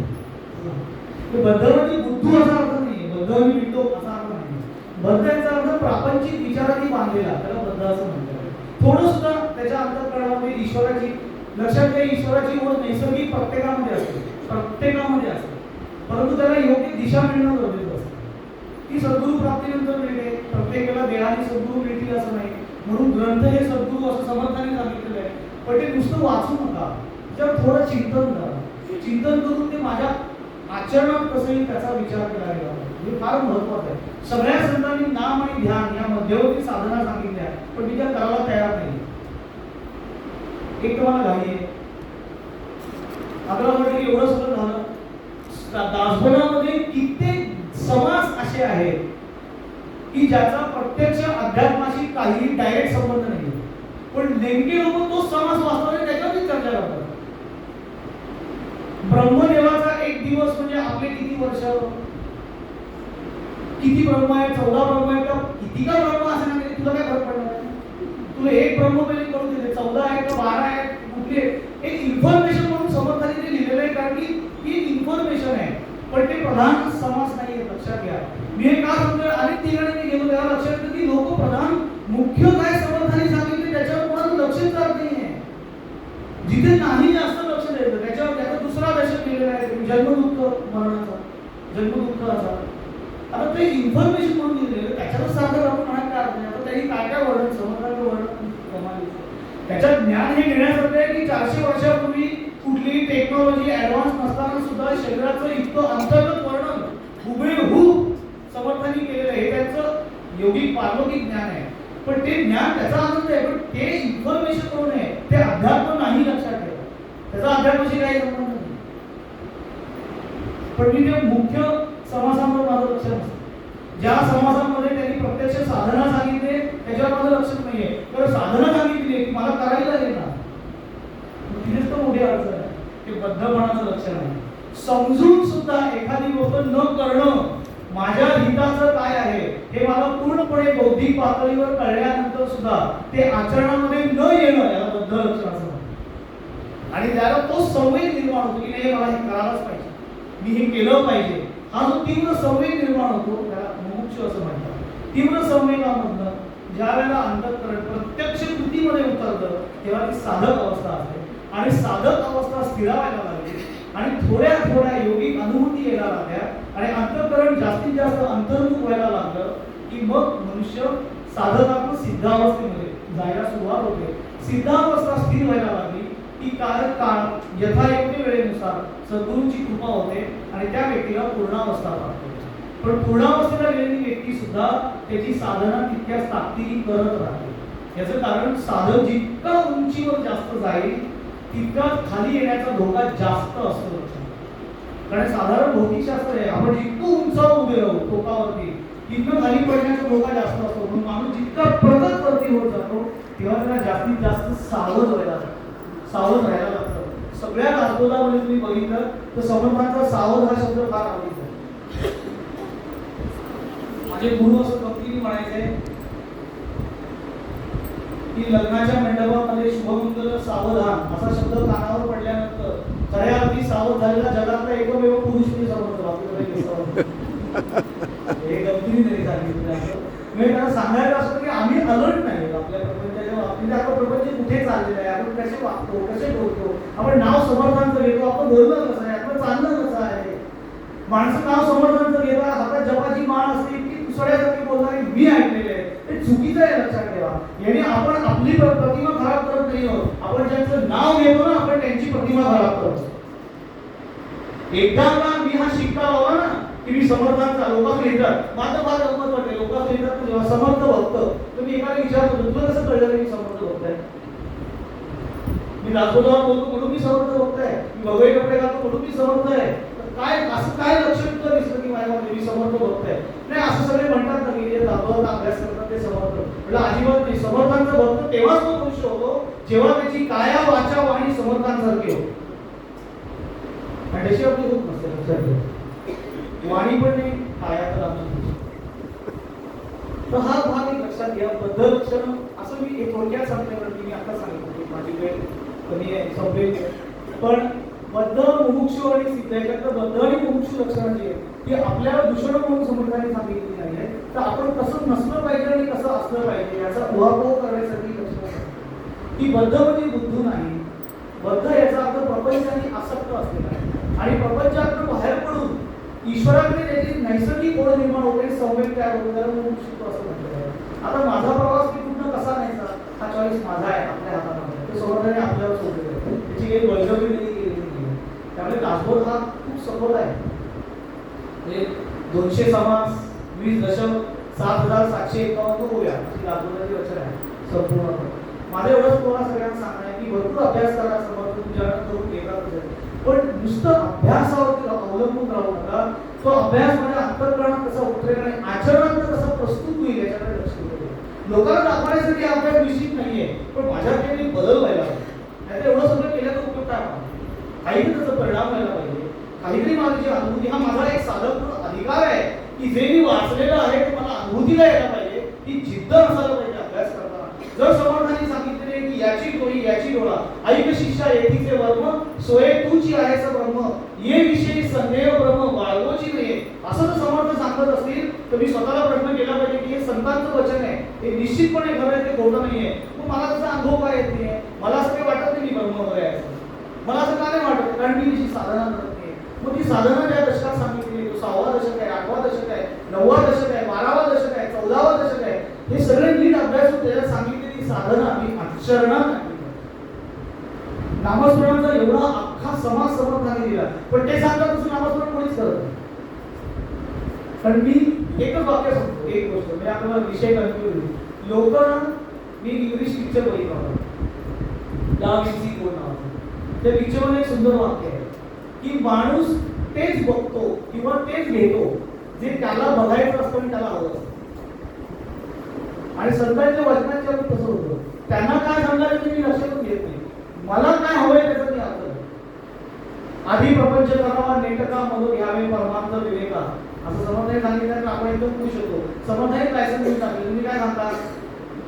A: बद्ध म्हणजे बुद्धू असा अर्थ नाही, बद्ध म्हणजे विंडो असा अर्थ नाही. बद्ध याचा अर्थ प्रापंचिक विचारांनी बांधलेला, त्याला बद्ध असं म्हणतात. थोडं सुद्धा त्याच्या अंतःकरणामध्ये ईश्वराची, लक्षात घ्या, ईश्वराची ओढ नैसर्गिक प्रत्येकामध्ये असते, प्रत्येकामध्ये असते, परंतु त्याला योग्य दिशा मिळणं गरजेचं असतं. ती सद्गुरू प्राप्तीनंतर मिळते. प्रत्येकाला देहाने सद्गुरू मिळतील असं नाही, म्हणून ग्रंथ हे सद्गुरू असं समर्थाने सांगितलेलं आहे. पण ते नुसतं वाचू नका, त्याच्यावर थोडं चिंतन करा. चिंतन करून ते माझ्या आचरणात कसं येईल त्याचा विचार केला गेला, हे फार महत्वाचं आहे. सगळ्या संतांनी नाम आणि ध्यान या मध्यवर्ती साधना सांगितल्या, पण मी त्या करायला तयार नाही. एक तर मला घाई आहे, आपल्याला वाटतं की एवढं सगळं झालं. दासबोधामध्ये कित्येक समाज असे आहेत की ज्याचा प्रत्यक्ष अध्यात्माशी काही डायरेक्ट संबंध नाही, पण नेमके लोक तो समाज वाचतात, त्याच्यावरच चर्चा करतात. ब्रह्मदेवाचा एक दिवस म्हणजे आपले किती वर्ष, किती ब्रह्म आहे, 14 ब्रह्म आहे का, किती का ब्रह्म असे ना, तुला काय फरक पडणार आहे. तुला एक ब्रह्म पहिले कळून देते, 14 आहे का 12 आहे, कुठले एक इन्फॉर्मेशन म्हणून समर्थाने ते लिहिलेलं आहे, कारण की ही इन्फॉर्मेशन आहे, पण ते प्रधान समास नाहीये. लक्षात घ्या, मी हे का सांगतोय, अनेक ठिकाणी गेलो तेव्हा लक्षात येतं की लोक प्रधान मुख्य काय समर्थाने सांगितले त्याच्यावर कोणाचं लक्षच जात नाहीये. जिथे नाही जास्त लक्ष द्यायचं त्याच्यावर त्याचा दुसरा दशक लिहिलेला आहे, जन्मदुःख मरणाचा, जन्मदुःखाचा. आता ते इन्फॉर्मेशन म्हणून लिहिलेलं, त्याच्यावर साधं आपण म्हणत काय अर्थ नाही. आता त्यांनी काय काय वर्णन, समर्थाचं वर्णन कमाल. त्याच्यात ज्ञान हे घेण्यासारखं आहे की 400 वर्षापूर्वी कुठलीही टेक्नॉलॉजी ऍडव्हान्स नसताना सुद्धा शरीराचं इतकं अंतर्गत वर्णन हुबेहूब समर्थांनी केलेलं आहे. हे त्यांचं योगिक पारलौकिक ज्ञान आहे, पण ते ज्ञान त्याचा आनंद आहे, पण ते इन्फॉर्मेशन म्हणून आहे, ते अध्यात्म नाही. लक्षात ठेवा, त्याचा अध्यात्माशी काही संबंध नाही. पण मी ते मुख्य समासांवर माझं लक्ष नसतं. ज्या समासांमध्ये त्यांनी प्रत्यक्ष साधना सांगितले त्याच्यावर माझं लक्षच नाहीये. तर साधना सांगितली की मला करायला लागेल ना, तिथेच तर मोठी अडचण आहे. ते बद्धपणाचं लक्षण आहे. समजून सुद्धा एखादी गोष्ट न करणं माझ्या हिताचं काय आहे हे मला पूर्णपणे बौद्धिक पातळीवर कळल्यानंतर सुद्धा ते आचरणामध्ये न येणं, याला बद्ध लक्षण असं म्हणतात. आणि त्याला तो संवेग निर्माण होतो की नाही, मला हे करायलाच पाहिजे, मी हे केलं पाहिजे. हा जो तीव्र संवेग निर्माण होतो त्याला मुमुक्षु असं म्हणतात. तीव्र संवेगामधनं ज्या वेळेला अंतःकरण प्रत्यक्ष कृतीमध्ये उतरतं तेव्हा ती साधक अवस्था असते. आणि साधक अवस्था स्थिरावायला लागली आणि थोड्या थोड्या योगिक अनुभूती यायला लागल्या आणि अंतःकरण जास्तीत जास्त अंतर्मुख व्हायला लागलं की मग मनुष्य साधकात्मक सिद्धावस्थेमध्ये जायला सुरुवात होते. सिद्धावस्था स्थिर व्हायला लागली की काळ यथायोग्य वेळेनुसार सद्गुरूंची कृपा होते आणि त्या व्यक्तीला पूर्णावस्था प्राप्त होते. पण पूर्णावस्थेला गेलेली व्यक्ती सुद्धा त्याची साधना तितक्याच ताकदीने करत राहते. याचं कारण साधक जितका उंचीवर जास्त जाईल तितका खाली येण्याचा धोका जास्त असतो. कारण साधारण भौतिकशास्त्र आहे, आपण जितकं उंचावर उभे राहू टोकावरती इथनं खाली पडण्याचा धोका जास्त असतो. म्हणून माणूस जितका प्रगत वरती होत जातो तेव्हा त्याला जास्तीत जास्त सावध राहायला लागतं. सगळ्या दासबोधामध्ये तुम्ही बघितलं तर समर्थांचा सावध हा शब्द फार आवडीचा आहे. माझे गुरु असं गमतीने म्हणायचे की लग्नाच्या मंडपामध्ये शुभमंगल सावधान असा शब्द कानावर पडल्यानंतर खऱ्या अर्थी सावध झालेला जगातला एकमेव पुरुष म्हणजे समर्थ बापू. हे गमतीने तरी सांगितलं असं. म्हणजे त्यांना सांगायचं असतं की आम्ही अलर्ट नाही आपल्या प्रपंचाच्या बाबतीत. आपण प्रपंच कुठे चाललेलं आहे, आपण कसे वागतो, कसे बोलतो, आपण नाव समर्थांचं घेतो, आपण बोलणं कसं आहे, आपण चालणं कसं आहे. माणसं नाव समर्थांचं घेतात, हातात जपाची माळ असते, इतकी कुसड्यासारखी बोलणारी मी ऐकलेले आहे. ते चुकीचं आहे, लक्षात ठेवा. याने आपण आपली प्रतिमा खराब करत नाही आहोत. आपण ज्यांचं नाव घेतो ना आपण त्यांची प्रतिमा खराब करतो. एकदा का मी हा शिक्का लावला ना की मी समर्थांचा, लोकांना लिहितात, माझं फार गंमत वाटते. लोकांना लिहितात जेव्हा समर्थ भक्त, तुम्ही एकाला विचारतो तुला कसं कळलं की मी समर्थ भक्त आहे? मी दासबोधावर बोलतो म्हणून मी समर्थ भक्त आहे, मी भगवे कपडे घालतो म्हणून मी समर्थ आहे. काय असं काय लक्ष दिसतं की माझ्यामध्ये मी समर्थ भक्त आहे? नाही, असं सगळे म्हणतात ना की जे दासबोधाचा अभ्यास करतात ते समर्थ. म्हणजे अजिबात नाही. समर्थांचा भक्त तेव्हाच तो पुरुष होतो जेव्हा त्याची काया वाचा वाणी समर्थांसारखी होते. आणि त्याची आपली होत नसते, लक्षात ठेवा. वाणी पण नाही, काया तर आमची. तर हा भाग एक लक्षात घ्या. बद्ध लक्षण असं मी एक थोडक्यात सांगण्यावरती मी आता सांगितलं, माझी वेळ कमी आहे, संपलेली आहे. पण बद्ध, मुमुक्षु आणि सिद्ध याच्यातलं बद्ध आणि मुमुक्षु लक्षणं जी आहेत ती आपल्याला दूषण म्हणून समर्थांनी सांगितलेली नाही आहे. तर आपण कसं नसलं पाहिजे आणि कसं असलं पाहिजे याचा उहापोह करण्यासाठी लक्षणं की बद्ध म्हणजे बुद्धू नाही. बद्ध याचा अर्थ प्रपंचाने आसक्त असलेला आहे आणि प्रपंचातून बाहेर पडून ईश्वराकडे त्याची नैसर्गिक ओढ निर्माण होते, संवेग तयार होतो, त्याला मुमुक्षुत्व असं म्हटलं आहे. आता माझा प्रवास मी कुठं कसा न्यायचा हा चॉईस माझा आहे, आपल्या हातात आहे. ते समर्थाने आपल्यावर सोडलेलं आहे, त्याची काही बळजबरी केलेली नाही. त्यामुळे दासबोध हा खूप सखोल आहे. म्हणजे 200 समास, 20 दशक, 7751 होऊया अशी दासबोधाची रचना आहे संपूर्ण. माझं एवढंच तुम्हाला सगळ्यांना सांगणं आहे की भरपूर अभ्यास करा, समर्थ उच्चारण करून घेतात. पण नुसतं अभ्यासावरती अवलंबून राहू नका. तो अभ्यास म्हणजे अंतःकरणात कसा उतरेल आणि आचरणात कसा प्रस्तुत होईल याच्याकडे लक्ष द्या. लोकांना दाखवण्यासाठी अभ्यास निश्चित नाहीये, पण माझ्याकडे बदल व्हायला पाहिजे. नाहीतर एवढं सगळं केल्याचा उपयोग काय होणार? काहीतरी त्याचा परिणाम व्हायला पाहिजे. काहीतरी माझी अनुभूती, हा माझा एक साधक अधिकार आहे की जे मी वाचलेलं आहे ते मला अनुभूतीला यायला पाहिजे. ही जिद्द असायला पाहिजे अभ्यास करताना. जर समर्थांनी सांगितले की याची डोळी याची डोळा, ऐक शिष्या येथीचे वर्म, सोये तूची आहेस ब्रह्म, ये विषयी संदेह ब्रह्म बाळगोची नाही, असं जर समर्थ सांगत असतील तर मी स्वतःला प्रश्न केला पाहिजे की हे संतांचं वचन आहे, हे निश्चितपणे खरं आहे, ते खोटं नाहीये. मग मला त्याचा अनुभव काय येत नाही, मला असं काही वाटत नाही मी ब्रह्म वगैरे आहे. मला असं का नाही वाटत? कारण मी तिची साधना करत नाही. मग ती साधना ज्या दशकात सांगितली, तो 6वा दशक आहे, 8वा दशक आहे, 9वा दशक आहे, 12वा दशक आहे, 14वा दशक आहे, हे सगळे नीट अभ्यासून त्याच्यात सांगितलेली साधना मी आचरणात आणली. नामस्मरणाचा एवढा अख्खा समाज समर्थाने दिला, पण ते सांगतात तसं नामस्मरण कोणीच करत नाही. पण मी एकच वाक्य सांगतो, एक गोष्ट म्हणजे आपल्याला विषय कन्फ्युज होईल. लोक मी इंग्लिश पिक्चर बघितला होता, दा विन्सी कोड नावाचा. त्या पिक्चरमध्ये एक सुंदर वाक्य आहे की माणूस तेच बघतो किंवा तेच घेतो जे त्याला बघायचं असतं आणि त्याला हवं असतं. आणि संतांच्या वचनाच्या तसं होतं. त्यांना काय सांगायचं ते मी लक्षातून घेत नाही. मला काय हवंय त्याचं मी अर्थ. आधी प्रपंच करावा नेटका मनो घ्यावे परमार्थ विवेका, असं समर्थाने सांगितलं तर आपण एकदम खुश होतो. समर्थाने लायसन देऊन टाकले, तुम्ही काय सांगता?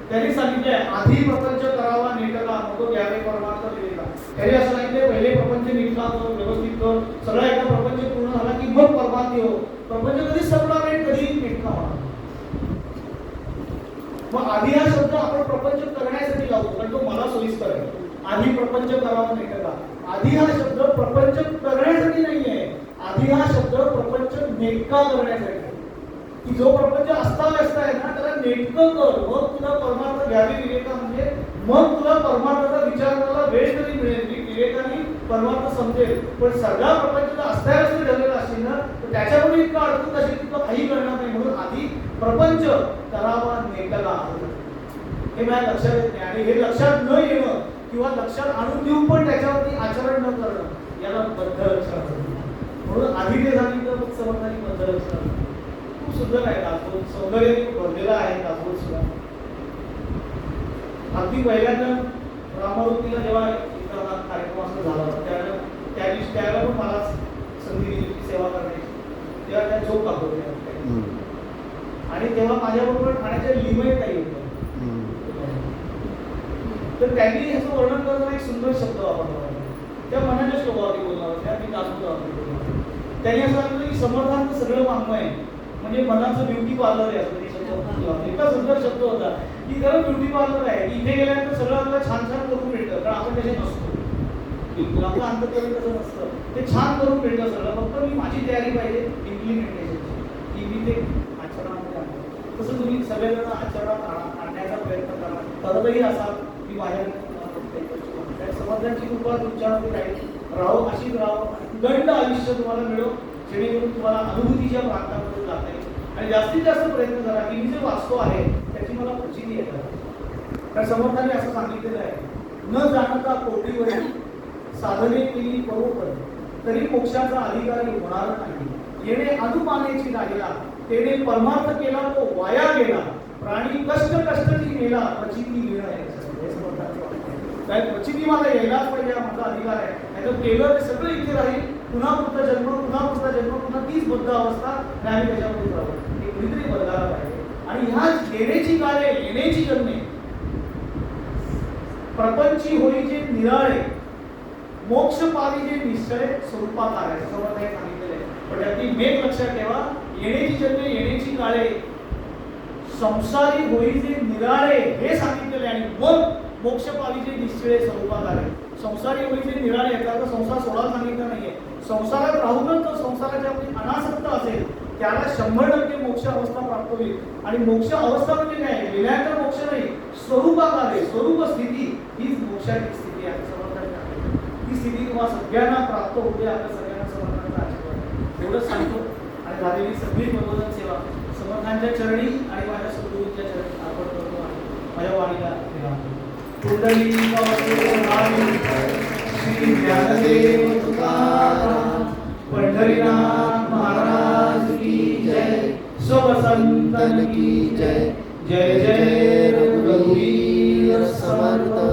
A: त्यांनी सांगितलंय आधी प्रपंच करावा नेटका मनो घ्यावे परमार्थ विवेका. त्यांनी असं सांगितलंय पहिले प्रपंच नीटला कर, व्यवस्थित कर, सगळा एकदा प्रपंच पूर्ण झाला की मग परमार्थ हो. प्रपंच कधीच संपणार नाही, कधी नेटका होणार. मग आधी हा शब्द आपण प्रपंच करण्यासाठी लावतो कारण तो मला सोयीस्कर आहे. आधी प्रपंच करावा नाही का? आधी हा शब्द प्रपंच करण्यासाठी नाहीये, आधी हा शब्द प्रपंच नेटका करण्यासाठी. की जो प्रपंच अस्ताव्यस्त आहे ना त्याला नेटकं कर, मग तुला परमार्थ घ्यावी विवेका. म्हणजे मग तुला परमार्थाचा विचार करायला वेळ तरी मिळेल, विवेकाने परमार्थ समजेल. पण सगळा प्रपंच अस्ताव्यस्त ठरलेला असेल ना तर त्याच्यामध्ये इतकं अडकून असेल की तुला काही करणार नाही. म्हणून आधी प्रपंच करावा नेटका, हे माझ्या लक्षात येत नाही. आणि हे लक्षात न येणं किंवा लक्षात आणून देऊन पण त्याच्यावरती आचरण न करणं याला बद्ध लक्षण. म्हणून आधी ते सांगितलं समर्थांनी बद्ध लक्षण. खूप सुंदर आहे दासबोध, सौंदर्य भरलेला आहे दासबोध सुद्धा. अगदी पहिल्यांदा रामावतीला जेव्हा इथं कार्यक्रम असं झाला त्या दिवशी त्याला पण मला संधी दिली सेवा करण्याची, तेव्हा त्या झोप दाखवल्या आणि तेव्हा माझ्याबरोबर ठाण्याच्या लिमय काही होतं. तर त्यांनी ह्याचं वर्णन करताना एक सुंदर शब्द वापरला, त्या मनाच्या श्लोकावरती बोलणार होत्या, मी दासबोधावरती बोलणार. त्यांनी असं सांगितलं की समर्थांचं सगळं वाङ्मय म्हणजे मनाचं ब्युटी पार्लर आहे असं ते शब्द. इतका सुंदर शब्द होता की खरं ब्युटी पार्लर आहे, इथे गेल्यानंतर सगळं आपल्याला छान छान करून भेटतं, कारण आपण तसे नसतो. आपलं अंतकरण तसं नसतं, ते छान करून भेटतं सगळं. फक्त मी माझी तयारी पाहिजे इम्प्लिमेंटेशनची, की मी ते आचरणामध्ये आणतो. तसं तुम्ही सगळेजण आचरणात आणण्याचा प्रयत्न करा. करतही असाल की माझ्या समर्थांची कृपा तुमच्यावरती राहील, राहो अशीच राहो, दंड आयुष्य तुम्हाला मिळो, जेणेकरून तुम्हाला अनुभूतीच्या प्रांतामध्ये जाता येईल. आणि जास्तीत जास्त प्रयत्न करा की मी जे वाचतो आहे त्याची मला प्रचिती येतात. कारण समर्थांनी असं सांगितलेलं आहे, न जाणता कोटीवरील साधने केली परोपर तरी मोक्षाचा अधिकारी होणार नाही. येणे अनुमानेची राहिला तेने परमार्थ केला तो वाया गेला. प्राणी कष्ट कष्टची गेला प्रचिती घेणं आहे. काय प्रचिती मला यायलाच पाहिजे, हा माझा अधिकार आहे. नाहीतर केलं ते सगळं इथे राहील, पुन्हा पुढचा जन्म, पुन्हा पुढचा जन्म, पुन्हा तीच बद्ध अवस्था आणि आम्ही त्याच्यामध्ये राहू. हे कुणीतरी बदलायला पाहिजे. आणि ह्या येण्याची काळे येण्याची जन्मे प्रपंची होई जे निराळे मोक्ष पावी जे निश्चय स्वरूपाकार आहे, असं मला सांगितलेलं आहे. पण त्यातली मेक लक्षात ठेवा, येण्याची जन्मे येण्याची काळे संसारी होई जे निराळे हे सांगितलेले. आणि मग मोक्ष पावी जे निश्चय स्वरूपाकार आहे. संसारी होई जे निराळे याचा अर्थ संसार सोडायला सांगितलं नाहीये. संसारात राहूनच तो संसाराच्या अनासक्त असेल त्याला 100% मोक्ष अवस्था प्राप्त होईल. आणि मोक्ष अवस्था म्हणजे काय, गेल्यानंतर मोक्ष नाही, स्वरूपाकार आहे, स्वरूप स्थिती हीच मोक्षाची स्थिती आहे. ही स्थिती तुम्हाला सगळ्यांना प्राप्त होते. आपल्या सगळ्यांना समर्थांचा आशीर्वाद एवढंच सांगतो. आणि झालेली सगळी प्रबोधन सेवा समर्थांच्या चरणी आणि माझ्या सद्गुरूंच्या चरणी अर्पण करतो. माझ्या वाणीला कुंडली श्री ज्ञानदेव तुकाराम पंढरीनाथ महाराज की जय, स्वसंतन की जय. जय जय रघुवीर समर्थ